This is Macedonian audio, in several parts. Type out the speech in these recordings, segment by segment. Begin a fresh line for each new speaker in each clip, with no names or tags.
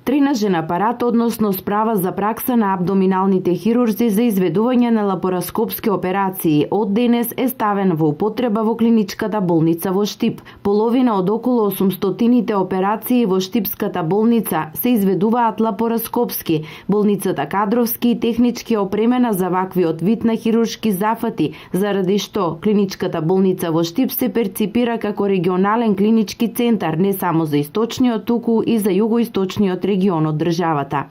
Тренажен апарат, односно справа за пракса на абдоминалните хирурзи за изведување на лапароскопски операции, од денес е ставен во употреба во клиничката болница во Штип. Половина од околу 800-тините операции во Штипската болница се изведуваат лапароскопски. Болницата кадровски и технички е опремена за ваквиот вид на хируршки зафати, заради што клиничката болница во Штип се перципира како регионален клинички центар не само за источниот, туку и за југоисточниот регион од државата.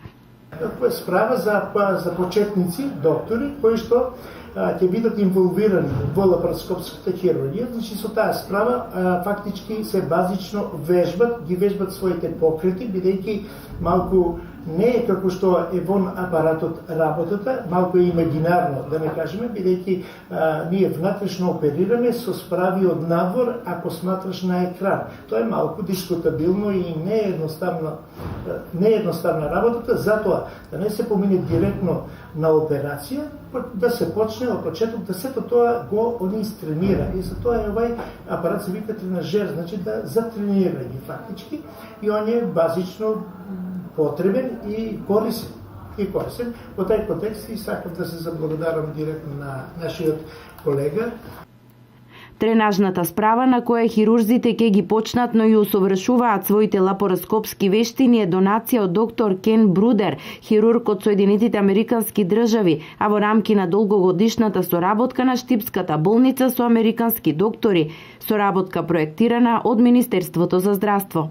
Справа за почетници, доктори, кои што ќе бидат инволвирани во лапароскопската хирургија. Значи со таа справа фактички се базично ги вежбат своите покрити, бидејќи малку не е како што е вон апаратот работата, малку е имагинарно, да не кажеме, бидејќи ние внатрешно оперираме со справи од надвор, ако сматраш на екран. Тоа е малку дискутабилно и не е едноставна работата, затоа да не се помине директно на операција, да се почне од почеток, да сето тоа го тренира. И затоа е овај апарат се вика тренажер, значи да затренира ги фактички, и он е базично потребен и корисен. Во тај контекст и сакам да се заблагодарам директно на нашиот колега.
Тренажната справа на која хирурзите ќе ги почнат, но и усовршуваат своите лапароскопски вештини е донација од доктор Кен Брудер, хирург од Соединетите Американски држави, а во рамки на долгогодишната соработка на Штипската болница со американски доктори, соработка проектирана од Министерството за здравство.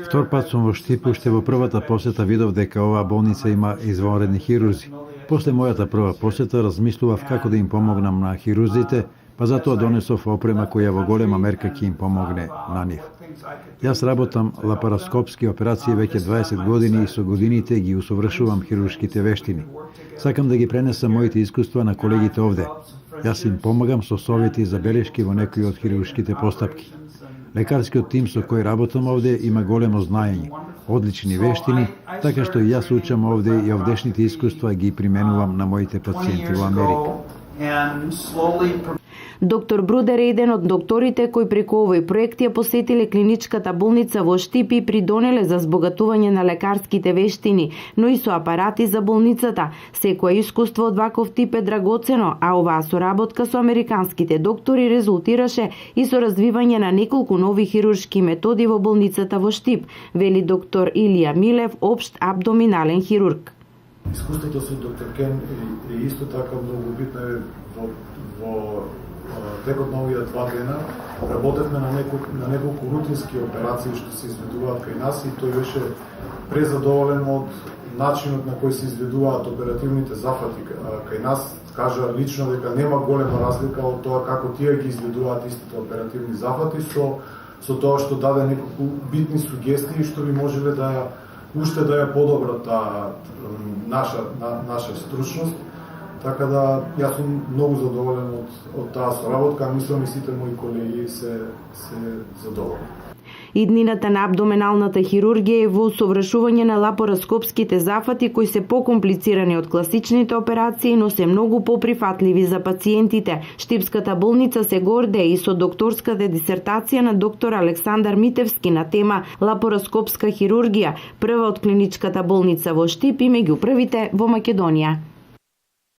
Втор пат сум во Штип, уште во првата посета видов дека оваа болница има извонредни хирурзи. После мојата прва посета размислував како да им помогнам на хирурзите, па затоа донесов опрема која во голема мерка ќе им помогне на нив. Јас работам лапароскопски операции веќе 20 години и со годините ги усовршувам хируршките вештини. Сакам да ги пренесам моите искуства на колегите овде. Јас им помагам со совети и забелешки во некои од хируршките постапки. Лекарскиот тим со кој работам овде има големо знаење, одлични вештини, така што и јас учам овде и овдешните искуства ги применувам на моите пациенти во Америка.
Доктор Брудер е еден од докторите кои преку овој проект ја посетиле клиничката болница во Штип и придонеле за збогатување на лекарските вештини, но и со апарати за болницата. Секое искуство од ваков тип е драгоцено, а оваа соработка со американските доктори резултираше и со развивање на неколку нови хируршки методи во болницата во Штип, вели доктор Илија Милев, општ абдоминален хирург.
Искуството со доктор Кен е исто така многу битно во текот на овие 2 дена. Работевме на неколку рутински операции што се изведуваат кај нас и тој беше презадоволен од начинот на кој се изведуваат оперативните зафати кај нас. Кажа лично дека нема голема разлика од тоа како тие ги изведуваат истите оперативни зафати со тоа што даде неколку битни сугестии што би можеле да уште да ја подобрат наша стручност. Така да јас сум многу задоволен од таа соработка, мислам и сите мои колеги се задоволени.
Иднината на абдоминалната хирургија е во усовршување на лапароскопските зафати кои се покомплицирани од класичните операции, но се многу поприфатливи за пациентите. Штипската болница се горде и со докторската дисертација на доктор Александар Митевски на тема лапароскопска хирургија, прва од клиничката болница во Штип и меѓу првите во Македонија.